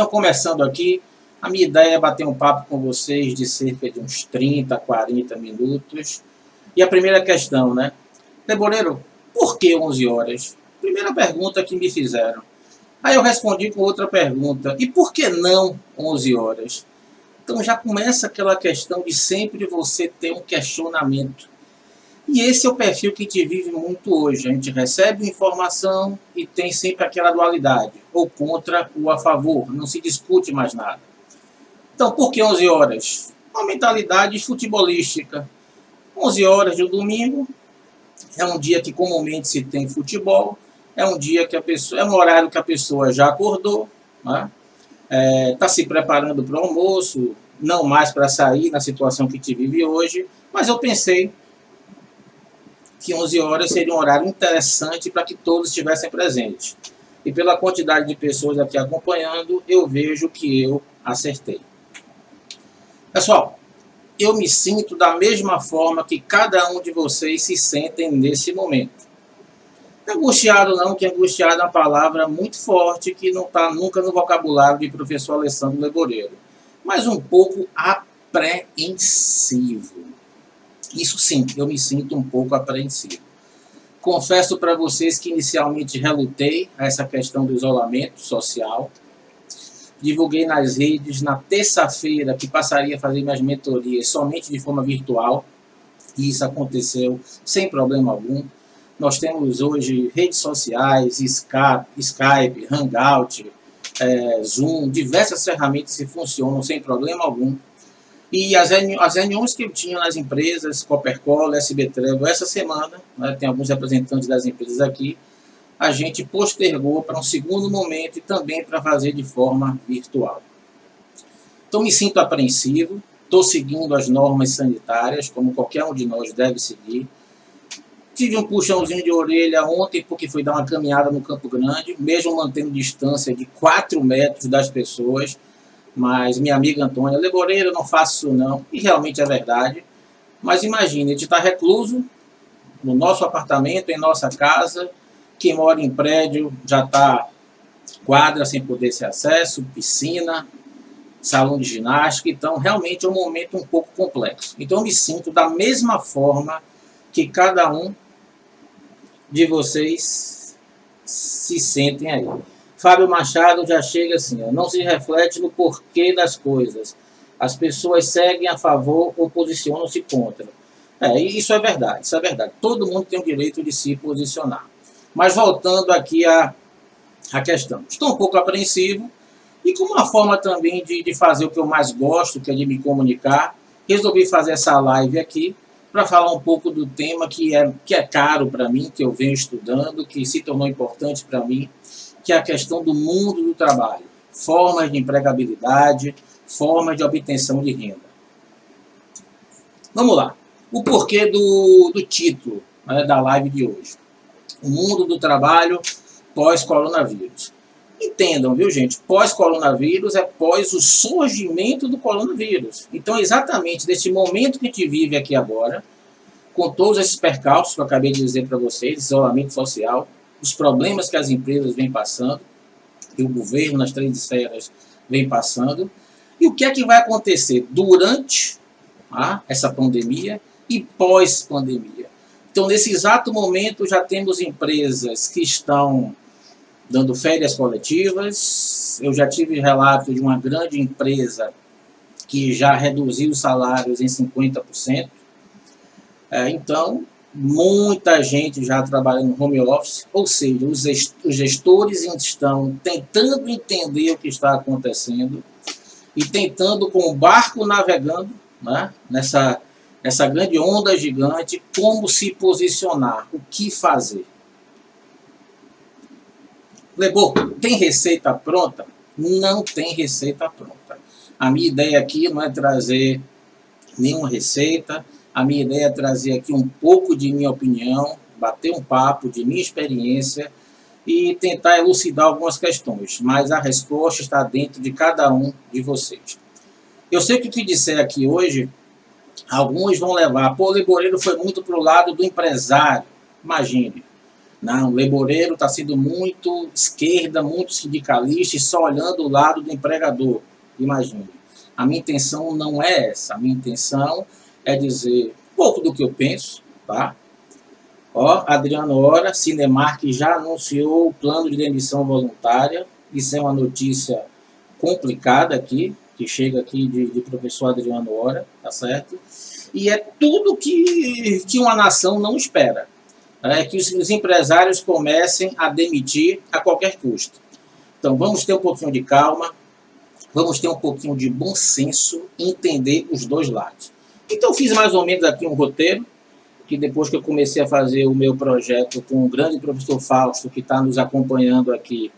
Então, começando aqui, a minha ideia é bater um papo com vocês de cerca de uns 30, 40 minutos. E a primeira questão, né? Leboreiro, por que 11 horas? Primeira pergunta que me fizeram. Aí eu respondi com outra pergunta. E por que não 11 horas? Então já começa aquela questão de sempre você ter um questionamento. E esse é o perfil que a gente vive muito hoje. A gente recebe informação e tem sempre aquela dualidade. Ou contra ou a favor. Não se discute mais nada. Então, por que 11 horas? Uma mentalidade futebolística. 11 horas de um domingo é um dia que comumente se tem futebol. É um dia que a pessoa, é um horário que a pessoa já acordou, né? Está se preparando para o almoço, não mais para sair na situação que te vive hoje. Mas eu pensei que 11 horas seria um horário interessante para que todos estivessem presentes. E pela quantidade de pessoas aqui acompanhando, eu vejo que eu acertei. Pessoal, eu me sinto da mesma forma que cada um de vocês se sentem nesse momento. Angustiado não, que angustiado é uma palavra muito forte que não está nunca no vocabulário de professor Alessandro Leboreiro. Mas um pouco apreensivo. Isso sim, eu me sinto um pouco apreensivo. Confesso para vocês que inicialmente relutei a essa questão do isolamento social. Divulguei nas redes na terça-feira que passaria a fazer minhas mentorias somente de forma virtual. E isso aconteceu sem problema algum. Nós temos hoje redes sociais, Skype, Hangout, Zoom, diversas ferramentas que funcionam sem problema algum. E as reuniões que eu tinha nas empresas, Coppercola, SB Trello, essa semana, né, tem alguns representantes das empresas aqui, a gente postergou para um segundo momento e também para fazer de forma virtual. Então me sinto apreensivo, estou seguindo as normas sanitárias, como qualquer um de nós deve seguir. Tive um puxãozinho de orelha ontem porque fui dar uma caminhada no Campo Grande, mesmo mantendo distância de 4 metros das pessoas. Mas minha amiga Antônia, Leboreiro, eu não faço isso não. E realmente é verdade. Mas imagine, a gente está recluso no nosso apartamento, em nossa casa. Quem mora em prédio já está quadra sem poder ter acesso, piscina, salão de ginástica. Então realmente é um momento um pouco complexo. Então eu me sinto da mesma forma que cada um de vocês se sentem aí. Fábio Machado já chega assim, ó, não se reflete no porquê das coisas. As pessoas seguem a favor ou posicionam-se contra. Isso é verdade, isso é verdade. Todo mundo tem o direito de se posicionar. Mas voltando aqui à questão. Estou um pouco apreensivo e com uma forma também de fazer o que eu mais gosto, que é de me comunicar, resolvi fazer essa live aqui para falar um pouco do tema que é caro para mim, que eu venho estudando, que se tornou importante para mim, que é a questão do mundo do trabalho. Formas de empregabilidade, formas de obtenção de renda. Vamos lá. O porquê do título, né, da live de hoje. O mundo do trabalho pós-coronavírus. Entendam, viu, gente? Pós-coronavírus é pós o surgimento do coronavírus. Então, exatamente desse momento que a gente vive aqui agora, com todos esses percalços que eu acabei de dizer para vocês, isolamento social, os problemas que as empresas vêm passando, que o governo nas 3 esferas vem passando, e o que é que vai acontecer durante essa pandemia e pós-pandemia. Então, nesse exato momento, já temos empresas que estão dando férias coletivas. Eu já tive relato de uma grande empresa que já reduziu os salários em 50%. Então, muita gente já trabalhando no home office, ou seja, os gestores estão tentando entender o que está acontecendo e tentando, com o barco navegando, né, nessa grande onda gigante, como se posicionar, o que fazer. Lebor, tem receita pronta? Não tem receita pronta. A minha ideia aqui não é trazer nenhuma receita. A minha ideia é trazer aqui um pouco de minha opinião, bater um papo de minha experiência e tentar elucidar algumas questões. Mas a resposta está dentro de cada um de vocês. Eu sei que o que disser aqui hoje, alguns vão levar. Pô, o Leboreiro foi muito para o lado do empresário. Imagine. Não, o laboreiro está sendo muito esquerda, muito sindicalista e só olhando o lado do empregador. Imagine. A minha intenção não é essa. A minha intenção é dizer um pouco do que eu penso, tá? Ó, Adriano Hora, Cinemark já anunciou o plano de demissão voluntária. Isso é uma notícia complicada aqui, que chega aqui de professor Adriano Hora, tá certo? E é tudo que uma nação não espera. É que os empresários comecem a demitir a qualquer custo. Então vamos ter um pouquinho de calma, vamos ter um pouquinho de bom senso, entender os dois lados. Então eu fiz mais ou menos aqui um roteiro, que depois que eu comecei a fazer o meu projeto com o grande professor Fausto, que está nos acompanhando aqui,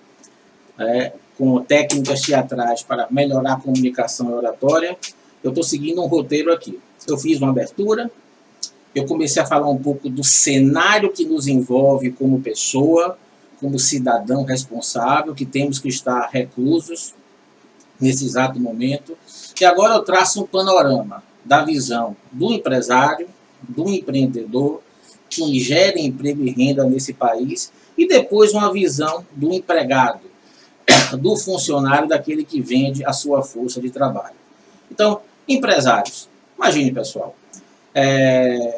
com técnicas teatrais para melhorar a comunicação e oratória, eu estou seguindo um roteiro aqui. Eu fiz uma abertura, eu comecei a falar um pouco do cenário que nos envolve como pessoa, como cidadão responsável, que temos que estar reclusos nesse exato momento. E agora eu traço um panorama da visão do empresário, do empreendedor, que gera emprego e renda nesse país, e depois uma visão do empregado, do funcionário, daquele que vende a sua força de trabalho. Então, empresários, imagine, pessoal,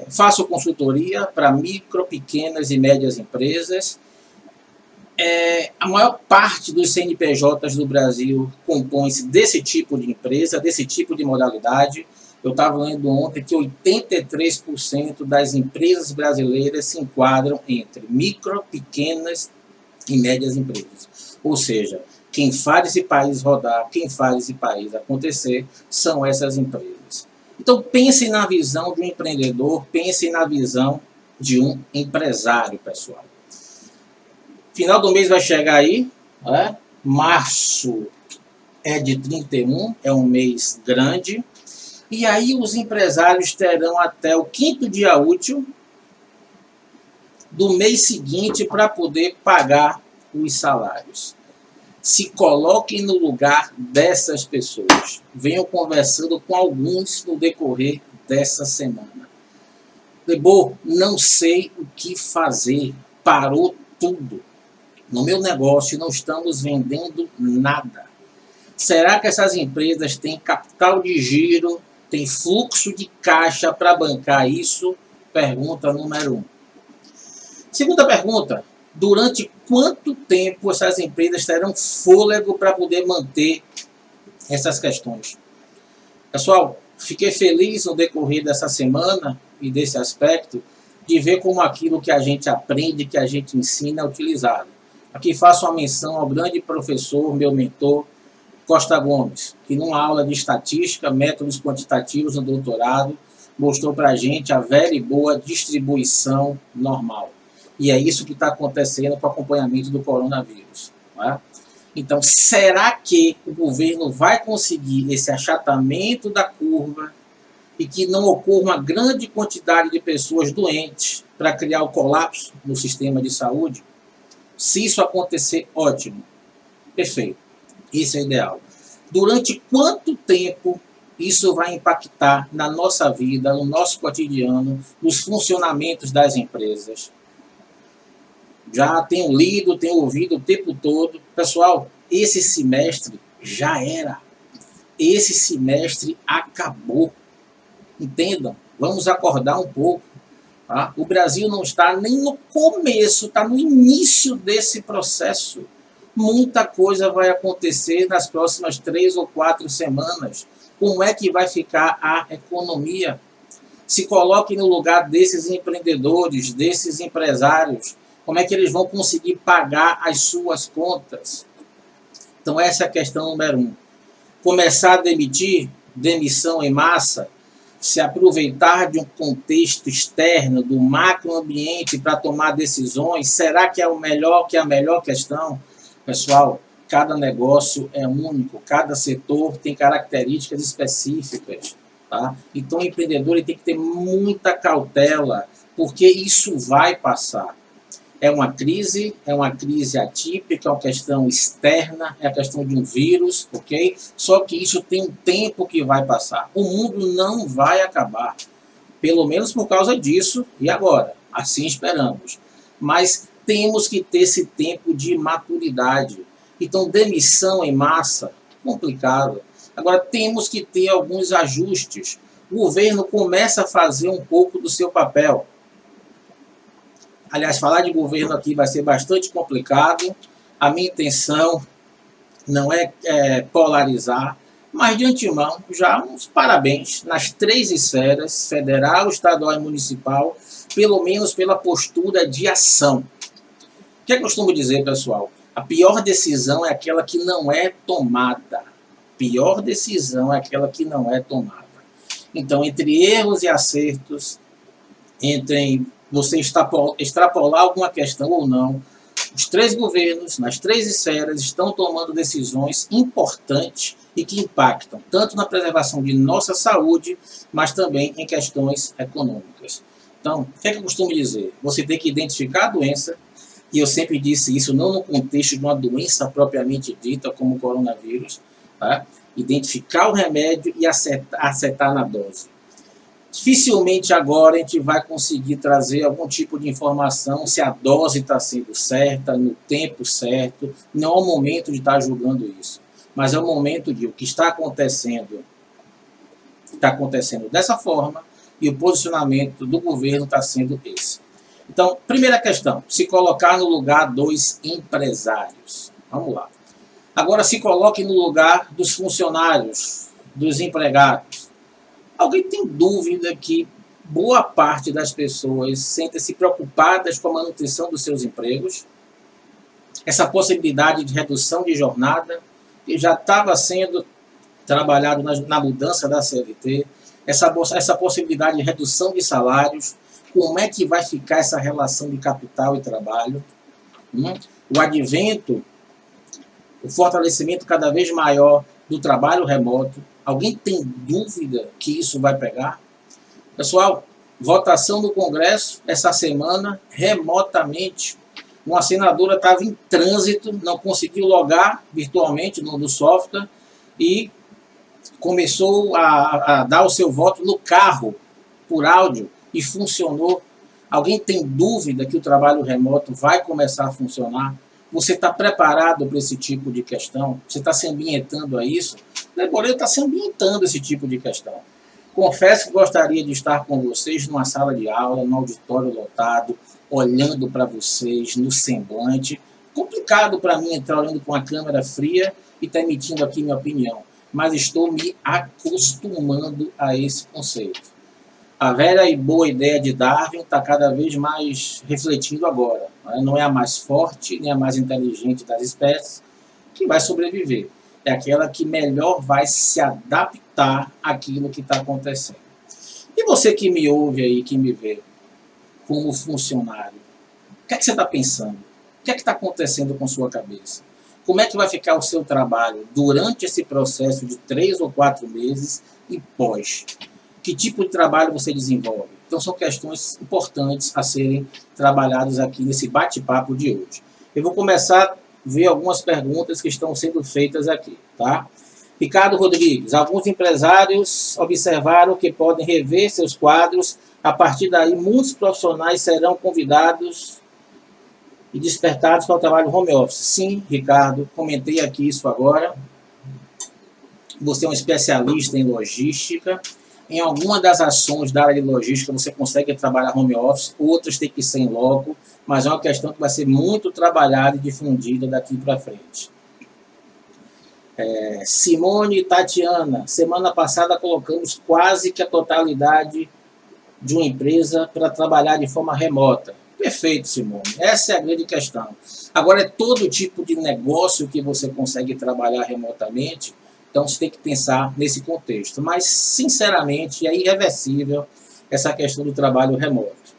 faço consultoria para micro, pequenas e médias empresas. A maior parte dos CNPJs do Brasil compõe-se desse tipo de empresa, desse tipo de modalidade. Eu estava lendo ontem que 83% das empresas brasileiras se enquadram entre micro, pequenas e médias empresas. Ou seja, quem faz esse país rodar, quem faz esse país acontecer, são essas empresas. Então pense na visão de um empreendedor, pense na visão de um empresário, pessoal. Final do mês vai chegar aí, março é de 31, é um mês grande, e aí os empresários terão até o 5º dia útil do mês seguinte para poder pagar os salários. Se coloquem no lugar dessas pessoas. Venham conversando com alguns no decorrer dessa semana. Debor, não sei o que fazer. Parou tudo. No meu negócio não estamos vendendo nada. Será que essas empresas têm capital de giro, têm fluxo de caixa para bancar isso? Pergunta número 1. Segunda pergunta. Durante quanto tempo essas empresas terão fôlego para poder manter essas questões? Pessoal, fiquei feliz no decorrer dessa semana e desse aspecto de ver como aquilo que a gente aprende, que a gente ensina é utilizado. Aqui faço uma menção ao grande professor, meu mentor, Costa Gomes, que numa aula de estatística, métodos quantitativos no doutorado, mostrou para a gente a velha e boa distribuição normal. E é isso que está acontecendo com o acompanhamento do coronavírus. Então, será que o governo vai conseguir esse achatamento da curva e que não ocorra uma grande quantidade de pessoas doentes para criar o colapso no sistema de saúde? Se isso acontecer, ótimo. Perfeito. Isso é ideal. Durante quanto tempo isso vai impactar na nossa vida, no nosso cotidiano, nos funcionamentos das empresas? Já tenho lido, tenho ouvido o tempo todo. Pessoal, esse semestre já era. Esse semestre acabou. Entendam? Vamos acordar um pouco. Tá? O Brasil não está nem no começo, está no início desse processo. Muita coisa vai acontecer nas próximas 3 ou 4 semanas. Como é que vai ficar a economia? Se coloquem no lugar desses empreendedores, desses empresários. Como é que eles vão conseguir pagar as suas contas? Então essa é a questão número 1. Começar a demitir, demissão em massa, se aproveitar de um contexto externo, do macroambiente para tomar decisões, será que é o melhor, que é a melhor questão? Pessoal, cada negócio é único, cada setor tem características específicas. Tá? Então o empreendedor ele tem que ter muita cautela, porque isso vai passar. É uma crise atípica, é uma questão externa, é a questão de um vírus, ok? Só que isso tem um tempo que vai passar. O mundo não vai acabar, pelo menos por causa disso, e agora? Assim esperamos. Mas temos que ter esse tempo de maturidade. Então, demissão em massa, complicado. Agora, temos que ter alguns ajustes. O governo começa a fazer um pouco do seu papel. Aliás, falar de governo aqui vai ser bastante complicado. A minha intenção não é polarizar, mas de antemão, já uns parabéns nas 3 esferas, federal, estadual e municipal, pelo menos pela postura de ação. O que eu costumo dizer, pessoal? A pior decisão é aquela que não é tomada. Pior decisão é aquela que não é tomada. Então, entre erros e acertos, entre você extrapolar alguma questão ou não, os 3 governos, nas 3 esferas, estão tomando decisões importantes e que impactam tanto na preservação de nossa saúde, mas também em questões econômicas. Então, o que é que eu costumo dizer? Você tem que identificar a doença, e eu sempre disse isso, não no contexto de uma doença propriamente dita, como o coronavírus, tá? Identificar o remédio e acertar na dose. Dificilmente agora a gente vai conseguir trazer algum tipo de informação se a dose está sendo certa, no tempo certo. Não é o momento de estar julgando isso, mas é o momento de o que está acontecendo dessa forma e o posicionamento do governo está sendo esse. Então, primeira questão, se colocar no lugar dos empresários. Vamos lá. Agora se coloque no lugar dos funcionários, dos empregados. Alguém tem dúvida que boa parte das pessoas sentem-se preocupadas com a manutenção dos seus empregos? Essa possibilidade de redução de jornada, que já estava sendo trabalhado na mudança da CLT, essa possibilidade de redução de salários, como é que vai ficar essa relação de capital e trabalho? O advento, o fortalecimento cada vez maior do trabalho remoto. Alguém tem dúvida que isso vai pegar? Pessoal, votação no Congresso essa semana, remotamente. Uma senadora estava em trânsito, não conseguiu logar virtualmente no software e começou a dar o seu voto no carro, por áudio, e funcionou. Alguém tem dúvida que o trabalho remoto vai começar a funcionar? Você está preparado para esse tipo de questão? Você está se ambientando a isso? O Leboreiro está se ambientando a esse tipo de questão. Confesso que gostaria de estar com vocês numa sala de aula, num auditório lotado, olhando para vocês no semblante. Complicado para mim entrar olhando com a câmera fria e estar emitindo aqui minha opinião, mas estou me acostumando a esse conceito. A velha e boa ideia de Darwin está cada vez mais refletindo agora. Não é a mais forte nem a mais inteligente das espécies que vai sobreviver. É aquela que melhor vai se adaptar àquilo que está acontecendo. E você que me ouve aí, que me vê como funcionário, o que é que você está pensando? O que é que está acontecendo com sua cabeça? Como é que vai ficar o seu trabalho durante esse processo de 3 ou 4 meses e pós? Que tipo de trabalho você desenvolve? Então são questões importantes a serem trabalhadas aqui nesse bate-papo de hoje. Eu vou começar a ver algumas perguntas que estão sendo feitas aqui, tá? Ricardo Rodrigues, alguns empresários observaram que podem rever seus quadros, a partir daí muitos profissionais serão convidados e despertados para o trabalho home office. Sim, Ricardo, comentei aqui isso agora. Você é um especialista em logística. Em alguma das ações da área de logística você consegue trabalhar home office, outras tem que ser em loco, mas é uma questão que vai ser muito trabalhada e difundida daqui para frente. Simone e Tatiana, semana passada colocamos quase que a totalidade de uma empresa para trabalhar de forma remota. Perfeito, Simone. Essa é a grande questão. Agora, é todo tipo de negócio que você consegue trabalhar remotamente. Então, você tem que pensar nesse contexto. Mas, sinceramente, é irreversível essa questão do trabalho remoto.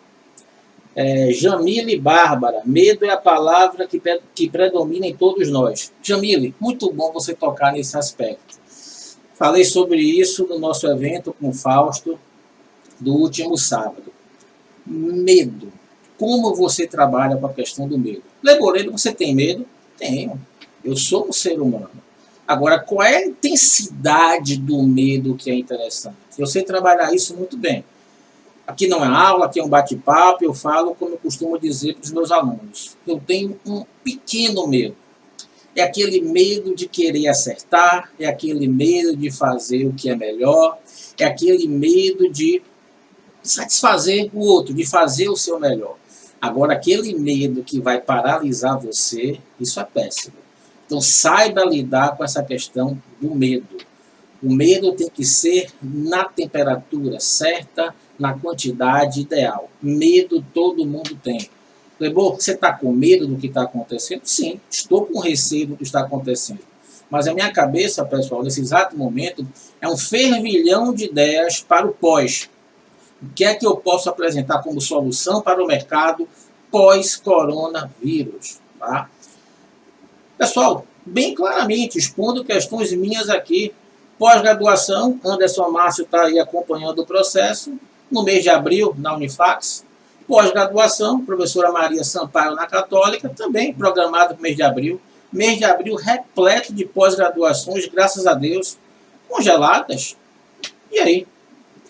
Jamile Bárbara, medo é a palavra que predomina em todos nós. Jamile, muito bom você tocar nesse aspecto. Falei sobre isso no nosso evento com o Fausto do último sábado. Medo. Como você trabalha com a questão do medo? Leboreiro, você tem medo? Tenho. Eu sou um ser humano. Agora, qual é a intensidade do medo que é interessante? Eu sei trabalhar isso muito bem. Aqui não é aula, aqui é um bate-papo, eu falo como eu costumo dizer para os meus alunos. Eu tenho um pequeno medo. É aquele medo de querer acertar, é aquele medo de fazer o que é melhor, é aquele medo de satisfazer o outro, de fazer o seu melhor. Agora, aquele medo que vai paralisar você, isso é péssimo. Então, saiba lidar com essa questão do medo. O medo tem que ser na temperatura certa, na quantidade ideal. Medo todo mundo tem. Lebor, você está com medo do que está acontecendo? Sim, estou com receio do que está acontecendo. Mas a minha cabeça, pessoal, nesse exato momento, é um fervilhão de ideias para o pós. O que é que eu posso apresentar como solução para o mercado pós-coronavírus? Tá? Pessoal, bem claramente, expondo questões minhas aqui. Pós-graduação, Anderson Márcio está aí acompanhando o processo. No mês de abril, na Unifax. Pós-graduação, professora Maria Sampaio na Católica, também programado para o mês de abril. Mês de abril repleto de pós-graduações, graças a Deus, congeladas. E aí?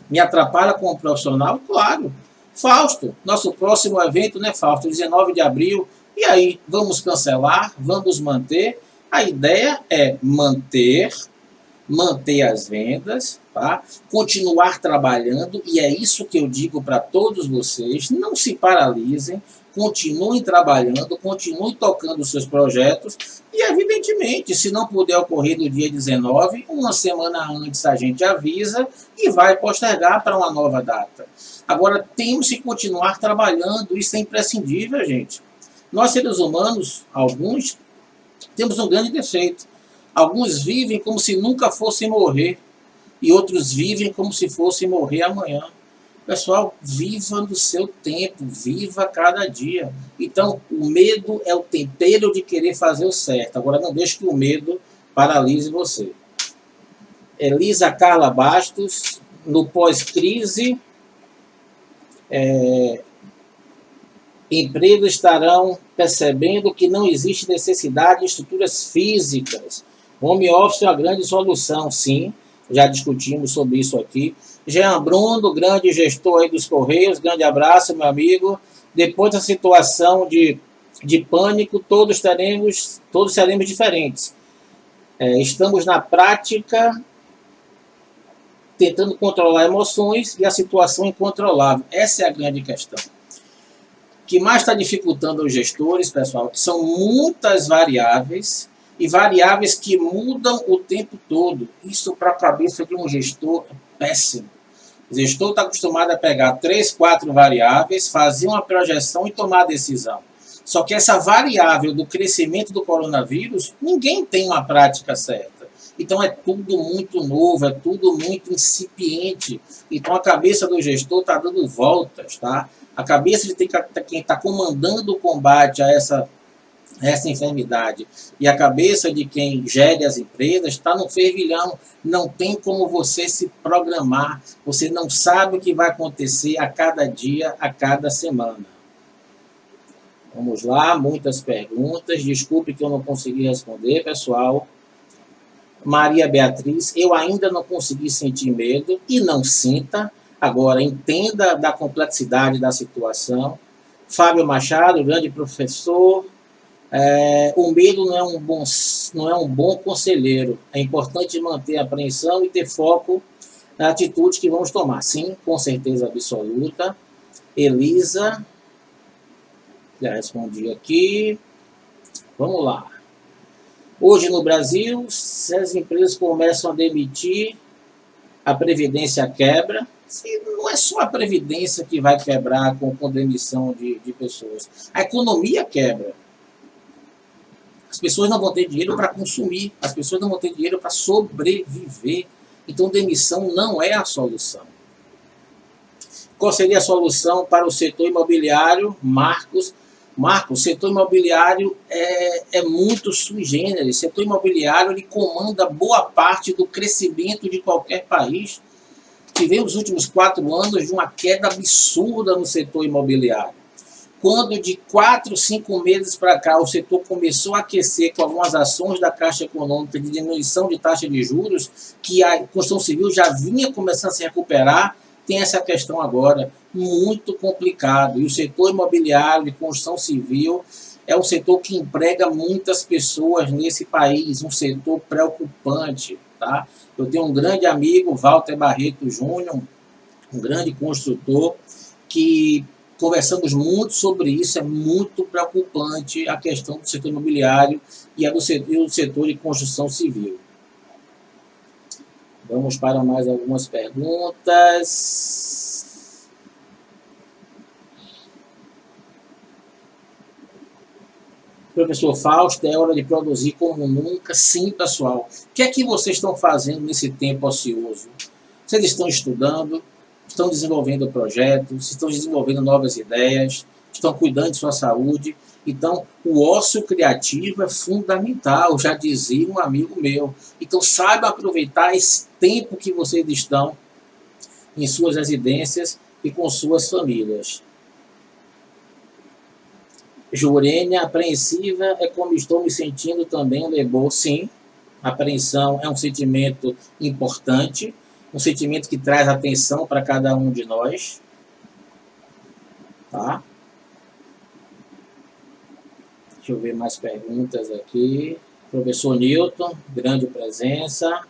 Me atrapalha como profissional? Claro. Fausto, nosso próximo evento, né, Fausto? 19 de abril. E aí? Vamos cancelar? Vamos manter? A ideia é manter as vendas, tá? Continuar trabalhando, e é isso que eu digo para todos vocês, não se paralisem, continuem trabalhando, continuem tocando os seus projetos, e evidentemente, se não puder ocorrer no dia 19, uma semana antes a gente avisa e vai postergar para uma nova data. Agora, temos que continuar trabalhando, isso é imprescindível, gente. Nós, seres humanos, alguns, temos um grande defeito. Alguns vivem como se nunca fossem morrer, e outros vivem como se fossem morrer amanhã. Pessoal, viva no seu tempo, viva cada dia. Então, o medo é o tempero de querer fazer o certo. Agora, não deixe que o medo paralise você. Elisa Carla Bastos, no pós-crise, empregos estarão percebendo que não existe necessidade de estruturas físicas. Home office é uma grande solução, sim. Já discutimos sobre isso aqui. Jean Bruno, grande gestor aí dos Correios, grande abraço, meu amigo. Depois da situação de pânico, todos seremos diferentes. Estamos na prática tentando controlar emoções e a situação incontrolável. Essa é a grande questão. O que mais está dificultando os gestores, pessoal, que são muitas variáveis, e variáveis que mudam o tempo todo. Isso para a cabeça de um gestor é péssimo. O gestor está acostumado a pegar 3, 4 variáveis, fazer uma projeção e tomar a decisão. Só que essa variável do crescimento do coronavírus, ninguém tem uma prática certa. Então é tudo muito novo, é tudo muito incipiente. Então a cabeça do gestor está dando voltas, tá? A cabeça de quem está comandando o combate a essa enfermidade e a cabeça de quem gere as empresas está no fervilhão. Não tem como você se programar, você não sabe o que vai acontecer a cada dia, a cada semana. Vamos lá, muitas perguntas, desculpe que eu não consegui responder, pessoal. Maria Beatriz, eu ainda não consegui sentir medo, e não sinta, agora entenda da complexidade da situação. Fábio Machado, grande professor. O medo não é um bom conselheiro. É importante manter a apreensão e ter foco na atitude que vamos tomar. Sim, com certeza absoluta. Elisa, já respondi aqui. Vamos lá. Hoje no Brasil, se as empresas começam a demitir, a Previdência quebra. Não é só a Previdência que vai quebrar com demissão de pessoas. A economia quebra. As pessoas não vão ter dinheiro para consumir, as pessoas não vão ter dinheiro para sobreviver. Então, demissão não é a solução. Qual seria a solução para o setor imobiliário? Marcos, o setor imobiliário é muito sui generis. O setor imobiliário ele comanda boa parte do crescimento de qualquer país. Tivemos os últimos 4 anos de uma queda absurda no setor imobiliário. Quando de 4, 5 meses para cá o setor começou a aquecer com algumas ações da Caixa Econômica de diminuição de taxa de juros, que a construção civil já vinha começando a se recuperar, tem essa questão agora muito complicado. E o setor imobiliário de construção civil é um setor que emprega muitas pessoas nesse país, um setor preocupante, tá? Eu tenho um grande amigo, Walter Barreto Júnior, um grande construtor, que conversamos muito sobre isso. É muito preocupante a questão do setor imobiliário e do setor de construção civil. Vamos para mais algumas perguntas. Professor Fausto, é hora de produzir como nunca? Sim, pessoal. O que é que vocês estão fazendo nesse tempo ocioso? Vocês estão estudando, estão desenvolvendo projetos, estão desenvolvendo novas ideias, estão cuidando de sua saúde. Então, o ócio criativo é fundamental, já dizia um amigo meu. Então, saiba aproveitar esse tempo que vocês estão em suas residências e com suas famílias. Jurênia, apreensiva é como estou me sentindo também, Lebô. Sim, a apreensão é um sentimento importante, um sentimento que traz atenção para cada um de nós. Tá? Deixa eu ver mais perguntas aqui. Professor Newton, grande presença.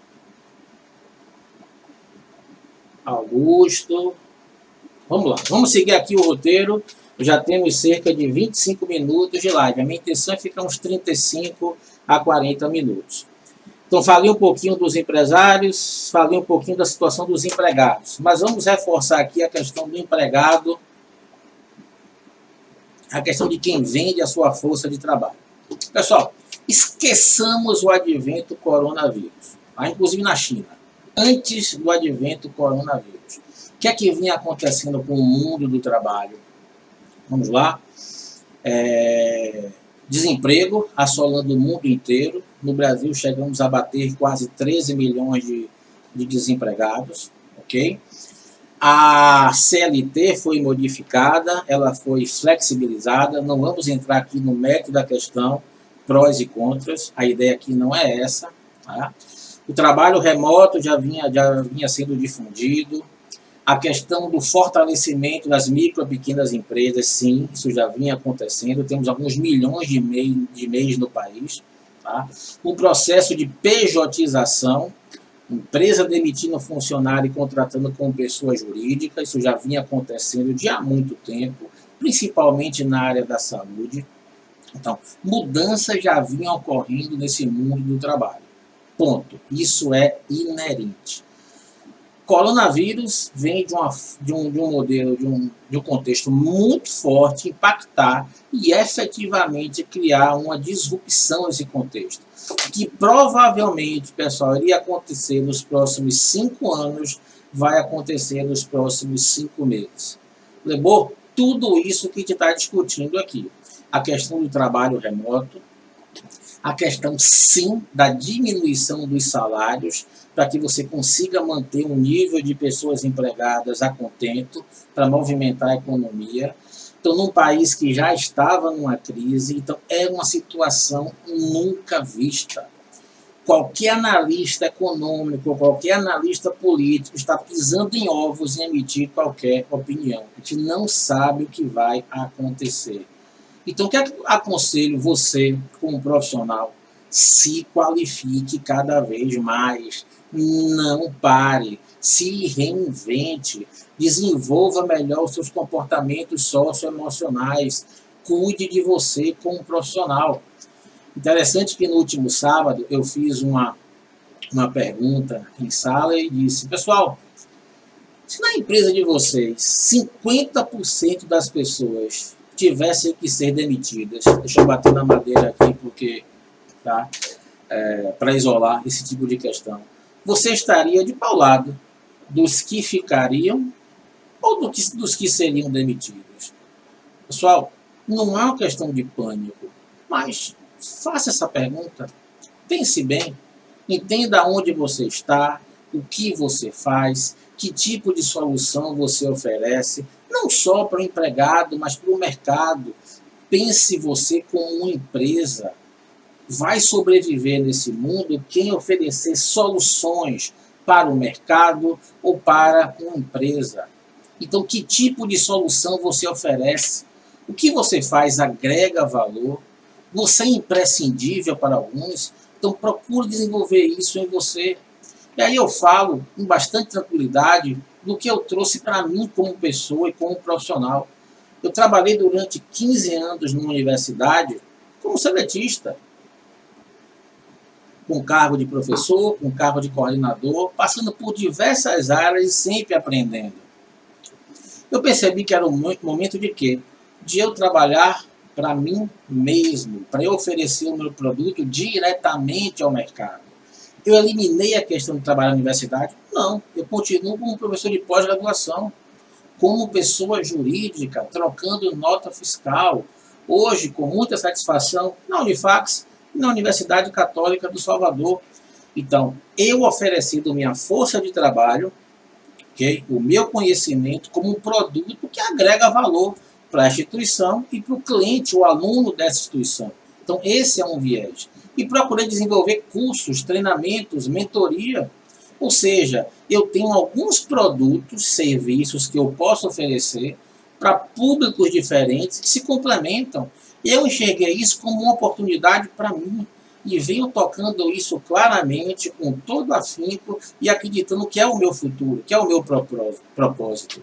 Augusto. Vamos lá, vamos seguir aqui o roteiro. Já temos cerca de 25 minutos de live. A minha intenção é ficar uns 35 a 40 minutos. Então, falei um pouquinho dos empresários, falei um pouquinho da situação dos empregados. Mas vamos reforçar aqui a questão do empregado, a questão de quem vende a sua força de trabalho. Pessoal, esqueçamos o advento do coronavírus, inclusive na China, antes do advento do coronavírus. O que é que vinha acontecendo com o mundo do trabalho? Vamos lá. Desemprego assolando o mundo inteiro. No Brasil chegamos a bater quase 13 milhões de desempregados. Ok? A CLT foi modificada, ela foi flexibilizada. Não vamos entrar aqui no mérito da questão, prós e contras. A ideia aqui não é essa. Tá? O trabalho remoto já vinha sendo difundido. A questão do fortalecimento das micro e pequenas empresas, sim, isso já vinha acontecendo. Temos alguns milhões de MEIs no país. Tá? O processo de pejotização, empresa demitindo funcionário e contratando como pessoa jurídica, isso já vinha acontecendo de há muito tempo, principalmente na área da saúde. Então, mudanças já vinham ocorrendo nesse mundo do trabalho. Ponto. Isso é inerente. Coronavírus vem de um modelo, de um contexto muito forte, impactar e efetivamente criar uma disrupção nesse contexto, que provavelmente, pessoal, iria acontecer nos próximos 5 anos, vai acontecer nos próximos 5 meses. Lembrou? Tudo isso que a gente está discutindo aqui. A questão do trabalho remoto, a questão, sim, da diminuição dos salários, para que você consiga manter um nível de pessoas empregadas a contento, para movimentar a economia. Então, num país que já estava numa crise, então é uma situação nunca vista. Qualquer analista econômico, qualquer analista político está pisando em ovos em emitir qualquer opinião. A gente não sabe o que vai acontecer. Então, o que é que eu aconselho você, como profissional? Se qualifique cada vez mais. Não pare. Se reinvente. Desenvolva melhor os seus comportamentos socioemocionais. Cuide de você como profissional. Interessante que no último sábado eu fiz uma pergunta em sala e disse: pessoal, se na empresa de vocês 50% das pessoas tivessem que ser demitidas, deixa eu bater na madeira aqui porque tá, para isolar esse tipo de questão, você estaria de qual lado? Dos que ficariam ou dos que seriam demitidos? Pessoal, não é uma questão de pânico, mas faça essa pergunta, pense bem, entenda onde você está, o que você faz, que tipo de solução você oferece, não só para o empregado, mas para o mercado. Pense você como uma empresa. Vai sobreviver nesse mundo quem oferecer soluções para o mercado ou para uma empresa. Então, que tipo de solução você oferece? O que você faz agrega valor? Você é imprescindível para alguns? Então, procure desenvolver isso em você. E aí eu falo com bastante tranquilidade do que eu trouxe para mim como pessoa e como profissional. Eu trabalhei durante 15 anos numa universidade como seletista, com cargo de professor, com cargo de coordenador, passando por diversas áreas e sempre aprendendo. Eu percebi que era um momento de quê? De eu trabalhar para mim mesmo, para eu oferecer o meu produto diretamente ao mercado. Eu eliminei a questão de trabalhar na universidade? Não, eu continuo como professor de pós-graduação, como pessoa jurídica, trocando nota fiscal, hoje com muita satisfação, na Unifax e na Universidade Católica do Salvador. Então, eu oferecendo minha força de trabalho, okay, o meu conhecimento como um produto que agrega valor para a instituição e para o cliente, o aluno dessa instituição. Então, esse é um viés. E procurei desenvolver cursos, treinamentos, mentoria. Ou seja, eu tenho alguns produtos, serviços que eu posso oferecer para públicos diferentes que se complementam. Eu enxerguei isso como uma oportunidade para mim e venho tocando isso claramente, com todo afinco e acreditando que é o meu futuro, que é o meu propósito.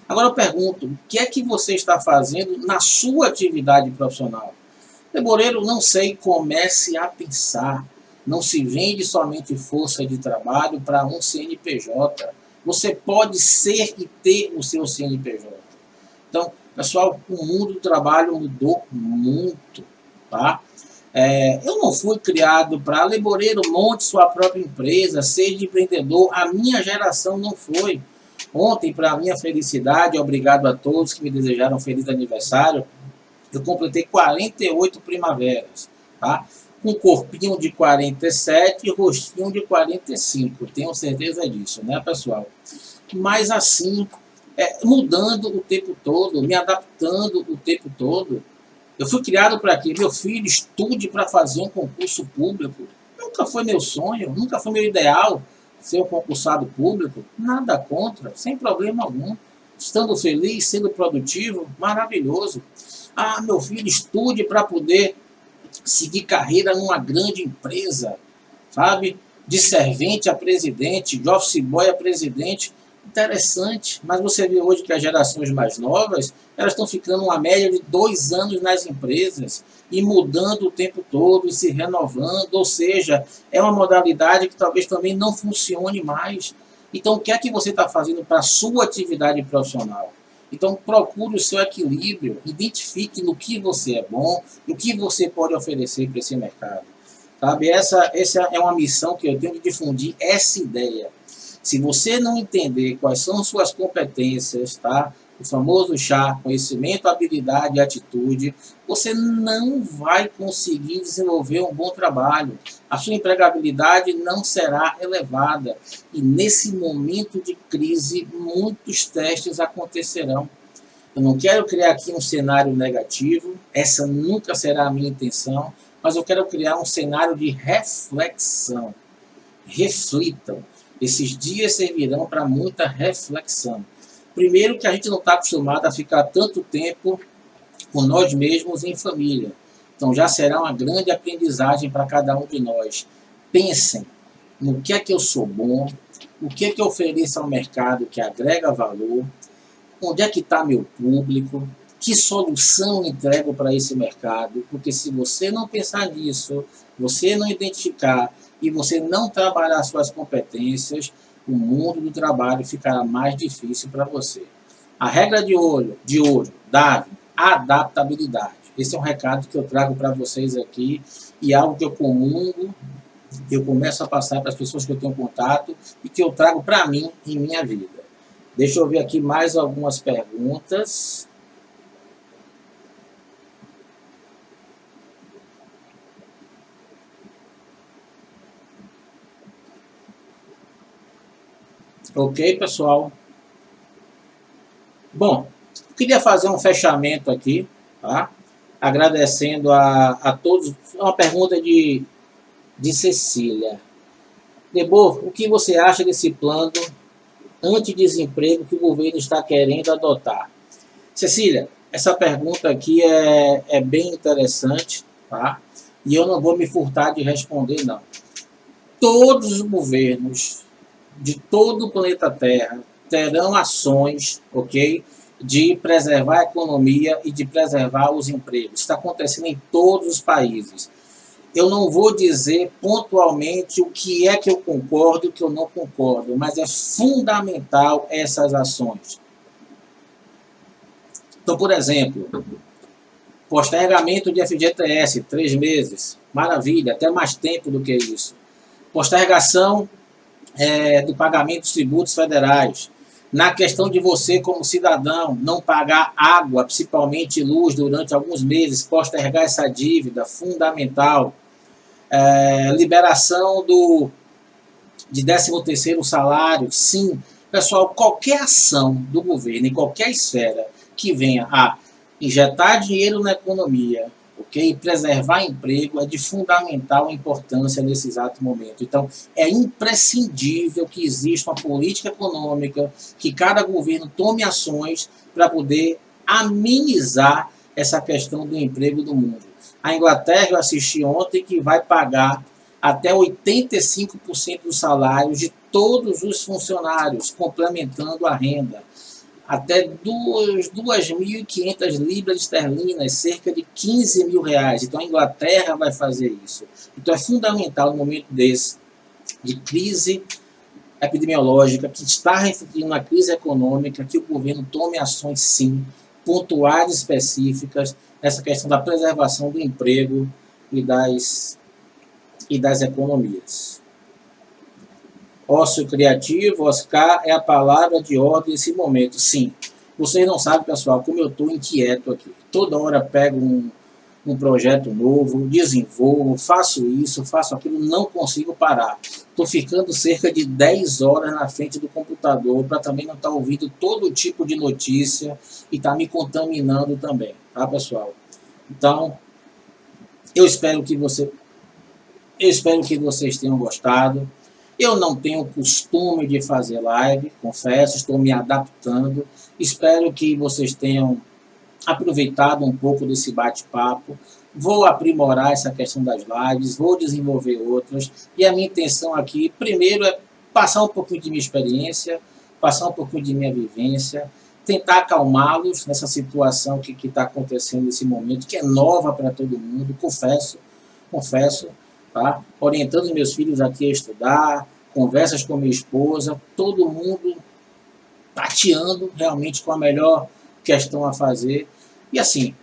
Agora eu pergunto, o que é que você está fazendo na sua atividade profissional? Leboreiro, não sei, comece a pensar. Não se vende somente força de trabalho para um CNPJ. Você pode ser e ter o seu CNPJ. Então, pessoal, o mundo do trabalho mudou muito, tá? Eu não fui criado para Leboreiro, monte sua própria empresa, seja empreendedor. A minha geração não foi. Ontem, para minha felicidade, obrigado a todos que me desejaram um feliz aniversário, eu completei 48 primaveras, tá? Com corpinho de 47 e rostinho de 45, tenho certeza disso, né, pessoal? Mas assim, mudando o tempo todo, me adaptando o tempo todo. Eu fui criado para que meu filho estude para fazer um concurso público. Nunca foi meu sonho, nunca foi meu ideal ser um concursado público. Nada contra, sem problema algum. Estando feliz, sendo produtivo, maravilhoso. Ah, meu filho estude para poder seguir carreira numa grande empresa, sabe? De servente a presidente, de office boy a presidente. Interessante, mas você vê hoje que as gerações mais novas, elas estão ficando uma média de 2 anos nas empresas e mudando o tempo todo e se renovando, ou seja, é uma modalidade que talvez também não funcione mais. Então, o que é que você está fazendo para a sua atividade profissional? Então, procure o seu equilíbrio, identifique no que você é bom e o que você pode oferecer para esse mercado. Sabe? Essa é uma missão que eu tenho de difundir essa ideia. Se você não entender quais são suas competências, tá? O famoso chá, conhecimento, habilidade e atitude, você não vai conseguir desenvolver um bom trabalho. A sua empregabilidade não será elevada. E nesse momento de crise, muitos testes acontecerão. Eu não quero criar aqui um cenário negativo, essa nunca será a minha intenção, mas eu quero criar um cenário de reflexão. Reflitam. Esses dias servirão para muita reflexão. Primeiro que a gente não está acostumado a ficar tanto tempo com nós mesmos em família. Então já será uma grande aprendizagem para cada um de nós. Pensem no que é que eu sou bom, o que é que eu ofereço ao mercado que agrega valor, onde é que está meu público, que solução entrego para esse mercado, porque se você não pensar nisso, você não identificar e você não trabalhar suas competências, o mundo do trabalho ficará mais difícil para você. A regra de ouro, Davi, adaptabilidade. Esse é um recado que eu trago para vocês aqui e algo que eu comungo, eu começo a passar para as pessoas que eu tenho contato e que eu trago para mim em minha vida. Deixa eu ver aqui mais algumas perguntas. Ok, pessoal? Bom, eu queria fazer um fechamento aqui, tá? Agradecendo a todos. Uma pergunta de Cecília. Debor, o que você acha desse plano antidesemprego que o governo está querendo adotar? Cecília, essa pergunta aqui é bem interessante, tá? E eu não vou me furtar de responder, não. Todos os governos de todo o planeta Terra terão ações, ok? De preservar a economia e de preservar os empregos. Está acontecendo em todos os países. Eu não vou dizer pontualmente o que é que eu concordo e o que eu não concordo, mas é fundamental essas ações. Então, por exemplo, postergamento de FGTS, 3 meses, maravilha, até mais tempo do que isso. Postergação do pagamento dos tributos federais. Na questão de você, como cidadão, não pagar água, principalmente luz, durante alguns meses, postergar essa dívida, fundamental. Liberação de 13º salário, sim. Pessoal, qualquer ação do governo, em qualquer esfera, que venha a injetar dinheiro na economia, ok? Preservar emprego é de fundamental importância nesse exato momento. Então, é imprescindível que exista uma política econômica, que cada governo tome ações para poder amenizar essa questão do emprego do mundo. A Inglaterra, eu assisti ontem, que vai pagar até 85% dos salários de todos os funcionários, complementando a renda. Até 2.500 libras esterlinas, cerca de 15 mil reais. Então a Inglaterra vai fazer isso. Então é fundamental no momento desse, de crise epidemiológica, que está refletindo na crise econômica, que o governo tome ações sim, pontuais específicas, nessa questão da preservação do emprego e das economias. Ócio criativo, Oscar, é a palavra de ordem nesse momento. Sim, vocês não sabem, pessoal, como eu estou inquieto aqui. Toda hora pego um projeto novo, desenvolvo, faço isso, faço aquilo, não consigo parar. Estou ficando cerca de 10 horas na frente do computador para também não estar ouvindo todo tipo de notícia e estar me contaminando também, tá, pessoal? Então, eu espero que vocês tenham gostado. Eu não tenho costume de fazer live, confesso, estou me adaptando. Espero que vocês tenham aproveitado um pouco desse bate-papo. Vou aprimorar essa questão das lives, vou desenvolver outras. E a minha intenção aqui, primeiro, é passar um pouquinho de minha experiência, passar um pouquinho de minha vivência, tentar acalmá-los nessa situação que está acontecendo nesse momento, que é nova para todo mundo, confesso. Tá? Orientando meus filhos aqui a estudar, conversas com minha esposa, todo mundo tateando realmente com a melhor questão a fazer. E assim,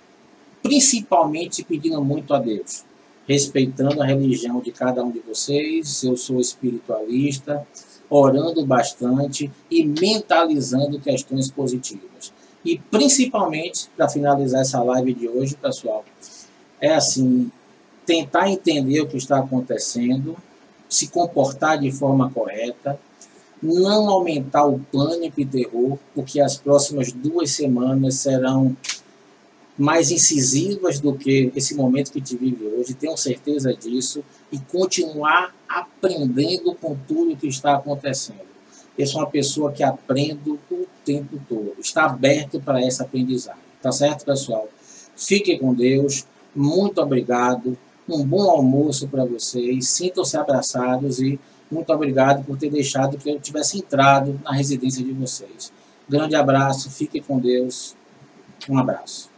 principalmente pedindo muito a Deus, respeitando a religião de cada um de vocês. Eu sou espiritualista, orando bastante e mentalizando questões positivas. E principalmente, para finalizar essa live de hoje, pessoal, é assim, tentar entender o que está acontecendo, se comportar de forma correta, não aumentar o pânico e terror, porque as próximas 2 semanas serão mais incisivas do que esse momento que a gente vive hoje, tenho certeza disso, e continuar aprendendo com tudo que está acontecendo. Eu sou uma pessoa que aprendo o tempo todo, está aberto para essa aprendizagem, tá certo, pessoal? Fiquem com Deus, muito obrigado. Um bom almoço para vocês, sintam-se abraçados e muito obrigado por ter deixado que eu tivesse entrado na residência de vocês. Grande abraço, fiquem com Deus, um abraço.